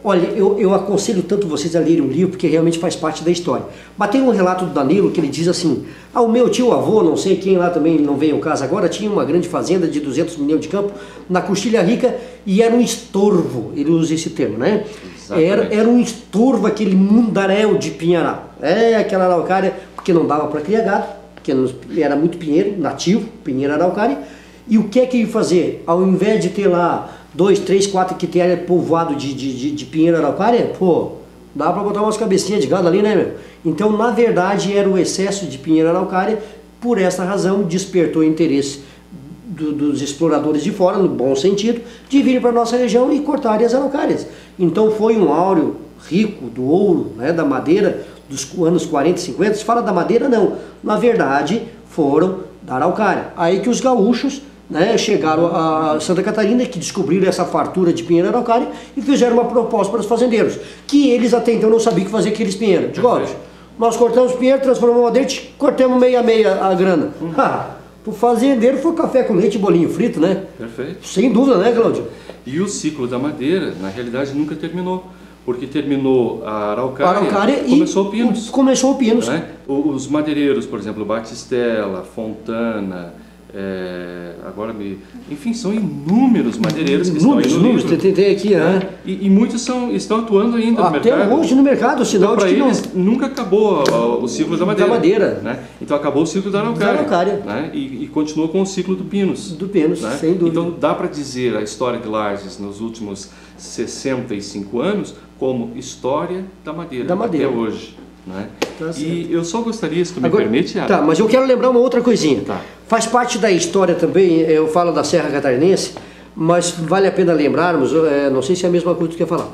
olha, eu aconselho tanto vocês a lerem o livro, porque realmente faz parte da história. Mas tem um relato do Danilo que ele diz assim, o meu tio-avô, não sei quem lá também não veio ao caso agora, tinha uma grande fazenda de 200 milhões de campo na Coxilha Rica e era um estorvo, ele usa esse termo, né? Era um estorvo aquele mundaréu de pinharal. Aquela araucária, porque não dava para criar gado, porque era muito pinheiro, nativo, pinheiro araucária. E o que é que ia fazer? Ao invés de ter lá 2, 3, 4 hectares povoado de pinheiro araucária, dá para botar umas cabecinhas de gado ali, né, meu? Então, na verdade, era o excesso de pinheiro araucária, por essa razão, despertou o interesse dos exploradores de fora, no bom sentido, de virem para a nossa região e cortarem as araucárias. Então, foi um áureo rico do ouro, né, da madeira, dos anos 40 e 50, se fala da madeira, não. Na verdade, foram da araucária. Aí que os gaúchos, né, chegaram a Santa Catarina, que descobriram essa fartura de pinheiro araucária e fizeram uma proposta para os fazendeiros, que eles até então não sabiam o que fazer com aqueles pinheiros. Digo, olha, nós cortamos pinheiro, transformamos madeira, cortamos meia a meia a grana. O fazendeiro foi café com leite e bolinho frito, né? Perfeito. Sem dúvida, né, Cláudio? E o ciclo da madeira, na realidade, nunca terminou. Porque terminou a araucária e começou o Pinos. Começou o Pinos. Né? Os madeireiros, por exemplo, Batistella, Fontana, enfim, são inúmeros madeireiros que estão aí no livro. Tem aqui, né? E muitos estão atuando ainda no mercado. Até hoje no mercado, sinal então, de que eles nunca acabou o ciclo da madeira. Né? Então acabou o ciclo da araucária. Né? E continuou com o ciclo do Pinos. Do Pinos, né? Sem dúvida. Então dá para dizer a história de Lages nos últimos 65 anos como história da madeira. Até hoje. Né? Tá, e eu só gostaria, se tu me permite... Tá, mas eu quero lembrar uma outra coisinha. Tá. Faz parte da história também, eu falo da Serra Catarinense, mas vale a pena lembrarmos, não sei se é a mesma coisa que tu quer falar,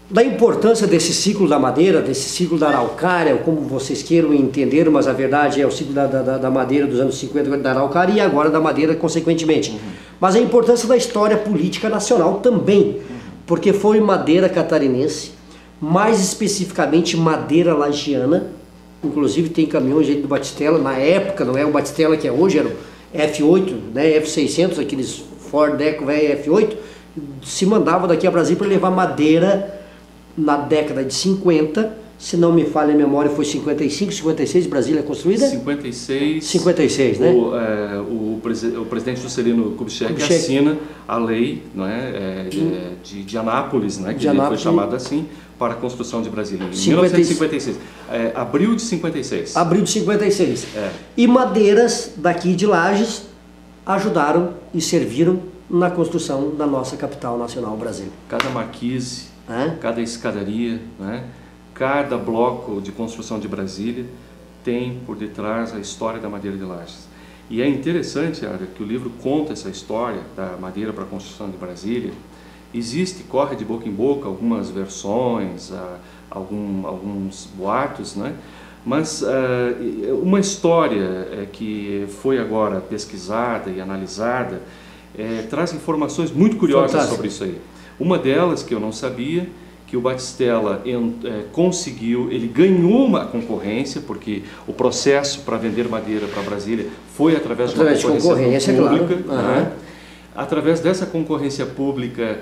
da importância desse ciclo da madeira, desse ciclo da araucária, ou como vocês queiram entender, mas a verdade é o ciclo da madeira dos anos 50 da araucária e agora da madeira consequentemente. Mas a importância da história política nacional também, porque foi madeira catarinense, mais especificamente madeira lagiana, inclusive tem caminhões aí do Batistella, na época, não é o Batistella que é hoje, era o F8, né, F600, aqueles Ford Eco F8, se mandava daqui a Brasília para levar madeira na década de 50, se não me falha a memória, foi 55, 56, Brasília construída? 56, né? O presidente Juscelino Kubitschek assina a lei, não é, de Anápolis, né, que foi chamada assim, para a construção de Brasília, em 1956. Abril de 56. Abril de 56. E madeiras daqui de Lages ajudaram e serviram na construção da nossa capital nacional, Brasília. Cada marquise, cada escadaria, né? Cada bloco de construção de Brasília tem por detrás a história da madeira de Lages. E é interessante, Ara, que o livro conta essa história da madeira para a construção de Brasília. Corre de boca em boca algumas versões, alguns boatos, né? Mas uma história que foi agora pesquisada e analisada traz informações muito curiosas sobre isso aí. Uma delas, que eu não sabia, que o Batistella conseguiu, ele ganhou uma concorrência, porque o processo para vender madeira para Brasília foi através de uma concorrência pública. Claro. Né? Através dessa concorrência pública,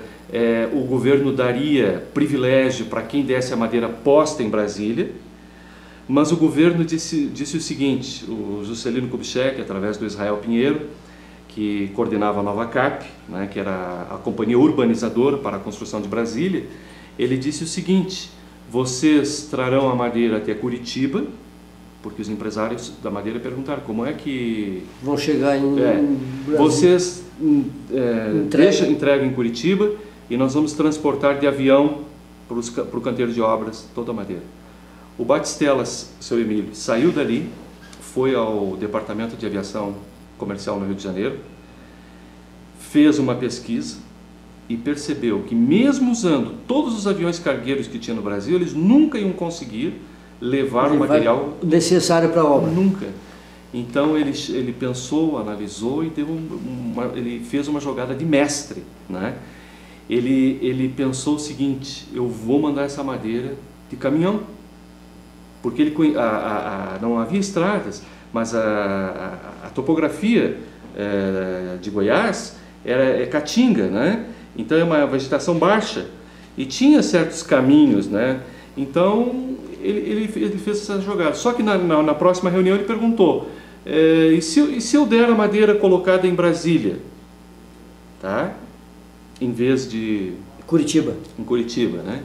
o governo daria privilégio para quem desse a madeira posta em Brasília, mas o governo disse o seguinte, o Juscelino Kubitschek, através do Israel Pinheiro, que coordenava a Nova Cap, né, que era a companhia urbanizadora para a construção de Brasília, ele disse o seguinte: vocês trarão a madeira até Curitiba, porque os empresários da madeira perguntaram como é que vão chegar em Brasília. Vocês entregam em Curitiba e nós vamos transportar de avião para o canteiro de obras toda a madeira. O Batistella, seu Emílio, saiu dali, foi ao Departamento de Aviação Comercial no Rio de Janeiro, fez uma pesquisa e percebeu que mesmo usando todos os aviões cargueiros que tinha no Brasil, eles nunca iam conseguir levar o material necessário para a obra. Nunca. Então ele pensou, analisou e ele fez uma jogada de mestre, né? Ele pensou o seguinte: eu vou mandar essa madeira de caminhão, porque não havia estradas, mas a topografia de Goiás é caatinga, né? Então é uma vegetação baixa e tinha certos caminhos, né? Então ele fez essa jogada. Só que na próxima reunião ele perguntou: e se eu der a madeira colocada em Brasília, tá? Em vez de em Curitiba, né?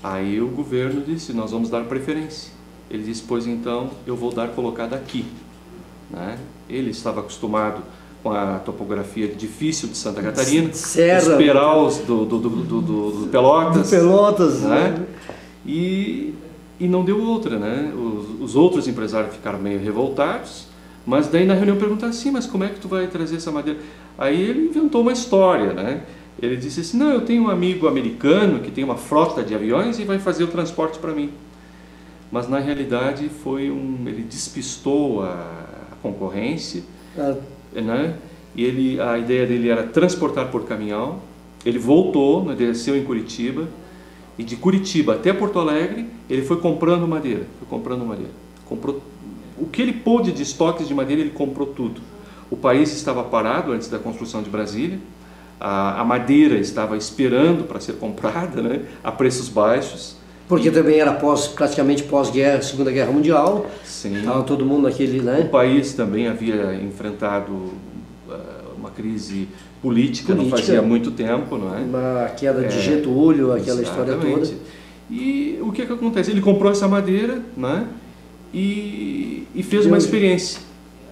Aí o governo disse: nós vamos dar preferência. Ele disse: pois então eu vou dar colocada aqui, né? Ele estava acostumado com a topografia difícil de Santa Catarina, Serra, os peraus do Pelotas, né? E não deu outra, né? Os outros empresários ficaram meio revoltados, mas daí na reunião perguntaram assim: mas como é que tu vai trazer essa madeira? Aí ele inventou uma história, né? Ele disse assim: não, eu tenho um amigo americano que tem uma frota de aviões e vai fazer o transporte para mim. mas na realidade ele despistou a concorrência, né? E a ideia dele era transportar por caminhão. Ele voltou, né, desceu em Curitiba, e de Curitiba até Porto Alegre ele foi comprando madeira, comprou o que ele pôde de estoques de madeira, ele comprou tudo. O país estava parado antes da construção de Brasília, a madeira estava esperando para ser comprada, né, a preços baixos. Porque também era praticamente pós-guerra, Segunda Guerra Mundial. Sim. Estava todo mundo naquele, né? O país também havia enfrentado uma crise política, não fazia muito tempo, não é? Uma queda de Getúlio, aquela história toda. E o que acontece? Ele comprou essa madeira, né? E fez uma experiência.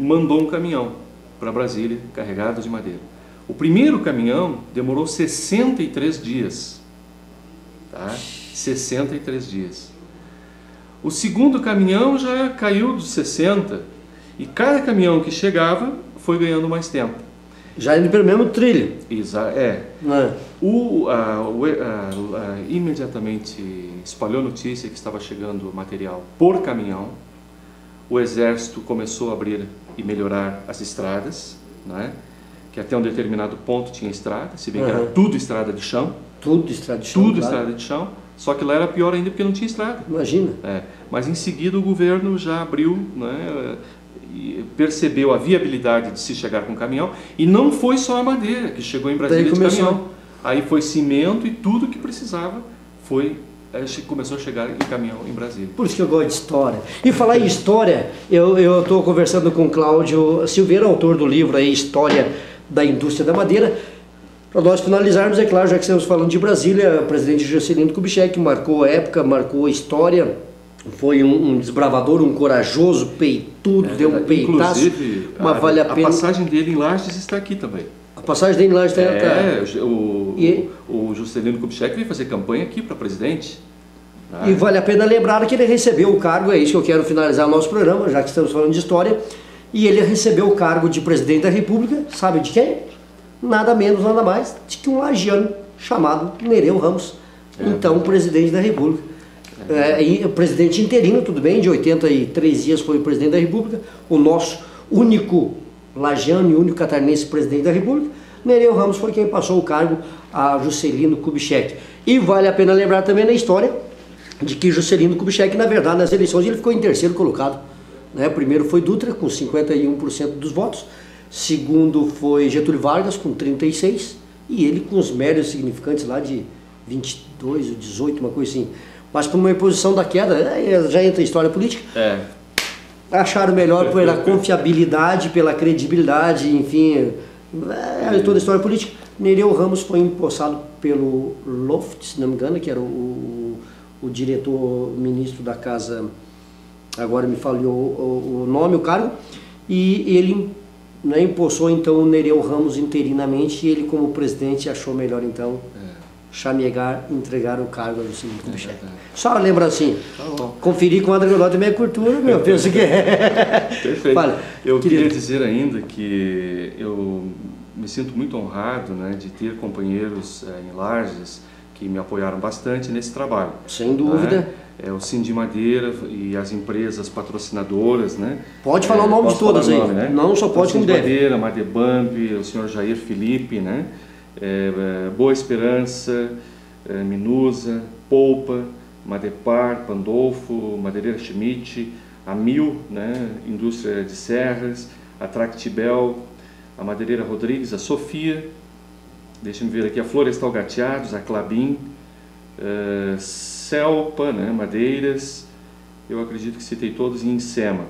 Mandou um caminhão para Brasília, carregado de madeira. O primeiro caminhão demorou 63 dias. Tá? 63 dias. O segundo caminhão já caiu dos 60 e cada caminhão que chegava foi ganhando mais tempo. Já indo pelo mesmo trilho. Imediatamente espalhou notícia que estava chegando material por caminhão. O exército começou a abrir e melhorar as estradas, né? Que até um determinado ponto tinha estrada, se bem que era tudo estrada de chão. Tudo estrada de chão. Tudo estrada de chão. Só que lá era pior ainda porque não tinha estrada. Imagina. Mas em seguida o governo já abriu, né, e percebeu a viabilidade de se chegar com caminhão. E não foi só a madeira que chegou em Brasília de caminhão. Aí foi cimento e tudo que precisava começou a chegar em caminhão em Brasília. Por isso que eu gosto de história. E falar em história, eu estou conversando com o Cláudio Silveira, autor do livro aí, História da Indústria da Madeira. Para nós finalizarmos, é claro, já que estamos falando de Brasília, o presidente Juscelino Kubitschek marcou a época, marcou a história, foi um desbravador, um corajoso, peitudo, deu um peitaço. Inclusive, vale a pena. A passagem dele em Lages está aqui também. A passagem dele em Lages está... O Juscelino Kubitschek veio fazer campanha aqui para presidente. E vale a pena lembrar que ele recebeu o cargo, é isso que eu quero finalizar o nosso programa, já que estamos falando de história, e ele recebeu o cargo de presidente da República, sabe de quem? Nada menos, nada mais, de que um lagiano chamado Nereu Ramos, então presidente da República. Presidente interino, tudo bem, de 83 dias foi o presidente da República, o nosso único lagiano e único catarinense presidente da República. Nereu Ramos foi quem passou o cargo a Juscelino Kubitschek. E vale a pena lembrar também na história de que Juscelino Kubitschek, na verdade, nas eleições ele ficou em terceiro colocado. Né? Primeiro foi Dutra, com 51% dos votos. Segundo foi Getúlio Vargas, com 36%. E ele com os méritos significantes lá de 22 ou 18, uma coisa assim. Mas por uma imposição da queda, já entra a história política. Acharam melhor pela confiabilidade, pela credibilidade, enfim, toda a história política. Nereu Ramos foi empossado pelo Loft, se não me engano, que era o diretor-ministro da Casa, agora me falhou o nome, o cargo, e ele empossou então o Nereu Ramos interinamente, e ele como presidente achou melhor então chamegar, entregar o cargo ao Juscelino Kubitschek. Só lembra assim, conferir com o André Godoy também é cultura, meu, penso que é. Perfeito. Fala, eu queria dizer ainda que eu me sinto muito honrado, né, de ter companheiros em Lages que me apoiaram bastante nesse trabalho. Sem dúvida. Né? O Sindimadeira e as empresas patrocinadoras, né? Pode falar o nome de todas aí, né? Não só pode como deve. Sindimadeira, Madebamp, o senhor Jair Felipe, né? Boa Esperança, Minusa, Polpa, Madepar, Pandolfo, Madeireira Schmidt, a Mil, né? Indústria de Serras, a Tractibel, a Madeireira Rodrigues, a Sofia, deixa-me ver aqui, a Florestal Gateados, a Clabin, Celpa, né? Madeiras, eu acredito que citei todos, e Insema.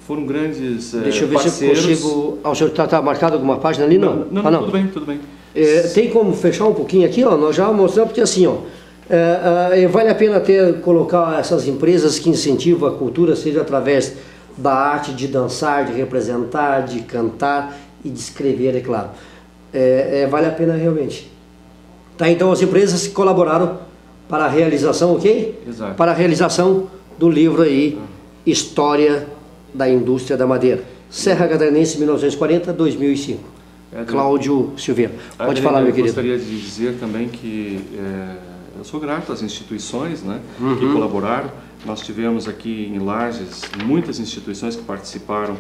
Foram grandes deixa eu ver parceiros. Se eu consigo... o senhor está marcado alguma página ali? Não, não. Tudo bem. Tem como fechar um pouquinho aqui, ó, nós já mostramos, porque assim, vale a pena até colocar essas empresas que incentivam a cultura, seja através da arte de dançar, de representar, de cantar e de escrever, é claro. Vale a pena realmente. Tá, então as empresas que colaboraram para a realização, ok? Exato. Para a realização do livro aí, História da Indústria da Madeira. Serra Catarinense, 1940-2005. Cláudio Silveira. Pode falar, meu querido. Eu gostaria de dizer também que eu sou grato às instituições, né, que colaboraram. Nós tivemos aqui em Lages muitas instituições que participaram,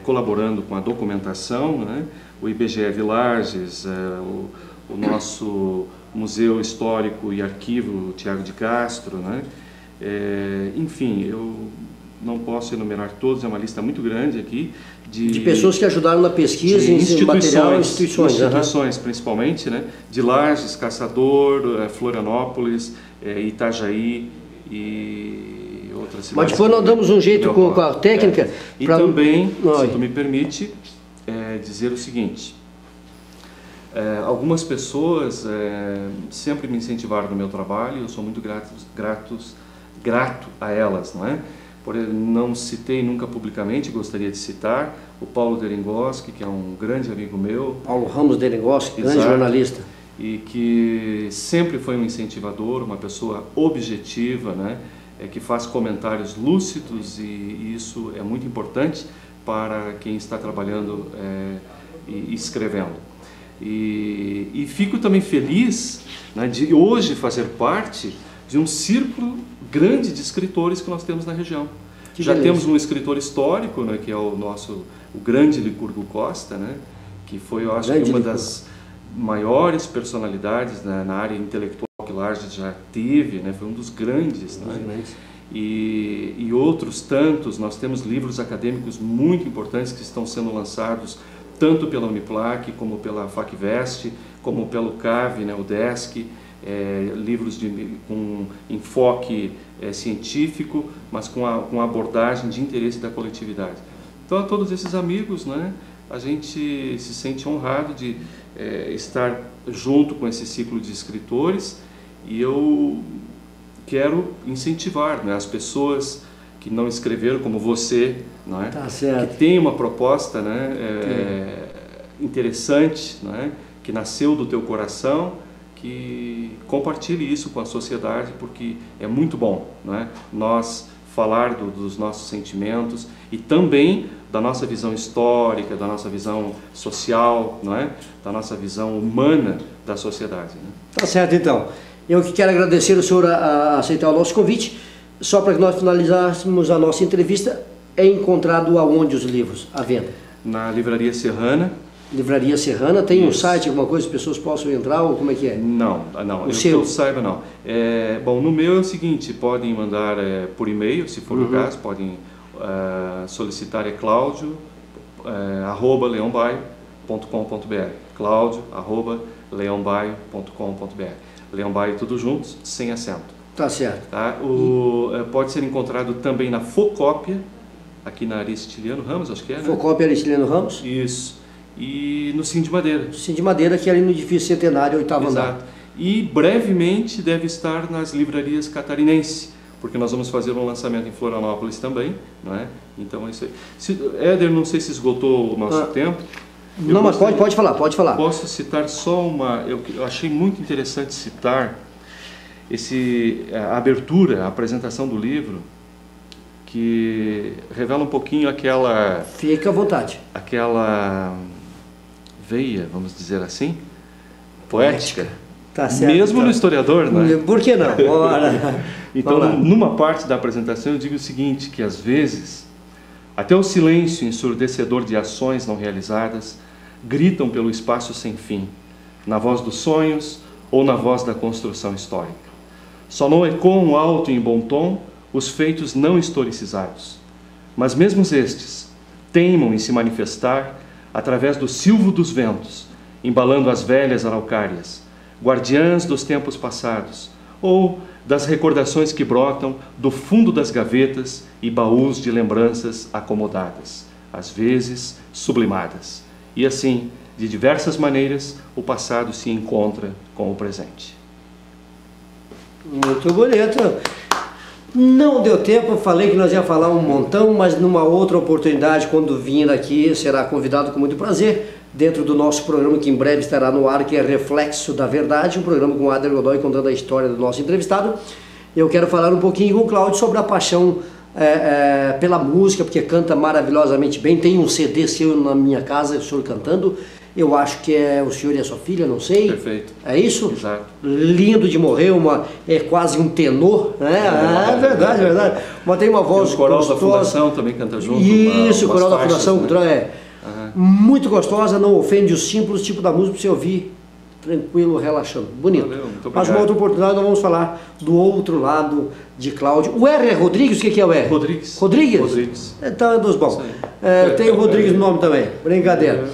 colaborando com a documentação, né, o IBGE de Lages, o nosso Museu Histórico e Arquivo Tiago de Castro, né, enfim, eu não posso enumerar todos, é uma lista muito grande aqui. De pessoas que ajudaram na pesquisa, em material, instituições principalmente, né? De Lages, Caçador, Florianópolis, Itajaí e outras cidades. Mas depois nós damos um jeito com a técnica. E também, se tu me permite, dizer o seguinte, algumas pessoas sempre me incentivaram no meu trabalho e eu sou muito grato a elas, não é? Não citei nunca publicamente, gostaria de citar o Paulo Derengoski, que é um grande amigo meu. Paulo Ramos Derengoski, grande jornalista. E que sempre foi um incentivador, uma pessoa objetiva, né? Que faz comentários lúcidos e isso é muito importante para quem está trabalhando e escrevendo. E fico também feliz, né, de hoje fazer parte de um círculo grande de escritores que nós temos na região. Já temos um escritor histórico, né, que é o grande Licurgo Costa, né, que foi, eu acho, que uma das maiores personalidades, né, na área intelectual que Lages já teve, né, foi um dos grandes, né, e outros tantos. Nós temos livros acadêmicos muito importantes que estão sendo lançados tanto pela Uniplac, como pela Facvest, como pelo CAV, né, o DESC, livros com enfoque científico, mas com abordagem de interesse da coletividade. Então, a todos esses amigos, né, a gente se sente honrado de estar junto com esse ciclo de escritores, e eu quero incentivar, né, as pessoas que não escreveram, como você, não é? Tá certo. Que tem uma proposta, né, interessante, não é? Que nasceu do teu coração, que compartilhe isso com a sociedade, porque é muito bom, não é? Nós falar dos nossos sentimentos e também da nossa visão histórica, da nossa visão social, não é? Da nossa visão humana da sociedade, né? Tá certo, então. Eu que quero agradecer o senhor a aceitar o nosso convite. Só para que nós finalizássemos a nossa entrevista, é encontrado aonde os livros à venda? Na Livraria Serrana. Livraria Serrana, tem um site, alguma coisa que as pessoas possam entrar, ou como é que é? Não, que eu saiba não. Bom, no meu é o seguinte, podem mandar por e-mail, se for o caso, podem solicitar claudio@leonbaio.com.br, claudio@leonbaio.com.br, Leão Baio tudo juntos, sem acento. Tá certo. Tá? Pode ser encontrado também na Focópia, aqui na Aristiliano Ramos, acho que é, né? Focópia Aristiliano Ramos? Isso. E no Sim de Madeira. Sim de Madeira, que é ali no edifício Centenário, 8º andar. E brevemente deve estar nas livrarias catarinenses, porque nós vamos fazer um lançamento em Florianópolis também, não é? Então é isso aí. Éder, não sei se esgotou o nosso tempo. Não, mas pode falar, pode falar. Posso citar só eu achei muito interessante citar a abertura, a apresentação do livro, que revela um pouquinho aquela... Fica à vontade. Aquela veia, vamos dizer assim, poética. Tá certo, mesmo então. No historiador, né? Por que não? Bora. Então, numa parte da apresentação eu digo o seguinte, que às vezes, até o silêncio ensurdecedor de ações não realizadas gritam pelo espaço sem fim, na voz dos sonhos ou na voz da construção histórica. Só não ecoam alto e em bom tom os feitos não historicizados, mas mesmo estes teimam em se manifestar através do silvo dos ventos, embalando as velhas araucárias, guardiãs dos tempos passados, ou das recordações que brotam do fundo das gavetas e baús de lembranças acomodadas, às vezes sublimadas. E assim, de diversas maneiras, o passado se encontra com o presente. Muito bonito. Não deu tempo, eu falei que nós ia falar um montão, mas numa outra oportunidade, quando vir aqui, será convidado com muito prazer, dentro do nosso programa que em breve estará no ar, que é Reflexo da Verdade, um programa com o Ader Godoy contando a história do nosso entrevistado. Eu quero falar um pouquinho com o Cláudio sobre a paixão pela música, porque canta maravilhosamente bem. Tem um CD seu na minha casa, o senhor cantando, Eu acho que é o senhor e a sua filha, não sei. Perfeito. É isso? Exato. Lindo de morrer, é quase um tenor, né? É verdade, é verdade. Mas tem uma voz o coral gostosa. da Fundação também canta junto. Isso, o coral da Fundação, né? Muito gostosa, não ofende os símbolos, tipo da música para você ouvir tranquilo, relaxando. Bonito. Valeu, muito obrigado. Mas uma outra oportunidade nós vamos falar do outro lado de Cláudio. O R é Rodrigues? O que é o R? Rodrigues. Rodrigues? Então é dos bons. Tem o Rodrigues no nome também. Brincadeira.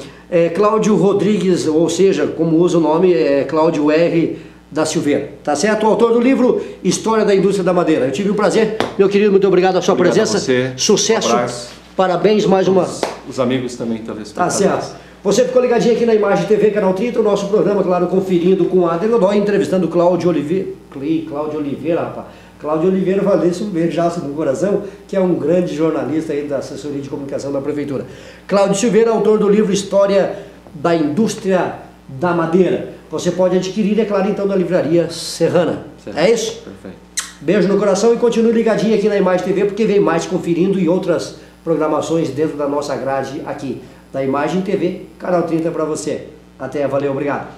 Cláudio Rodrigues, ou seja, como usa o nome, é Cláudio R. da Silveira. Tá certo? O autor do livro História da Indústria da Madeira. Eu tive o prazer, meu querido, muito obrigado pela sua presença. A você. Sucesso. Um abraço. Parabéns mais uma. Os amigos também, talvez. Tá certo. Você ficou ligadinho aqui na Imagem TV, Canal 30, o nosso programa, claro, conferindo com a Adler Godoy, entrevistando Cláudio Oliveira. Cláudio Oliveira, rapaz. Cláudio Oliveira Valência, um beijaço no coração, que é um grande jornalista aí da assessoria de comunicação da Prefeitura. Cláudio Silveira, autor do livro História da Indústria da Madeira. Você pode adquirir, é claro, então, da Livraria Serrana. Certo. É isso? Perfeito. Beijo no coração e continue ligadinho aqui na Imagem TV, porque vem mais conferindo e outras programações dentro da nossa grade aqui da Imagem TV, Canal 30 para você. Até, valeu, obrigado.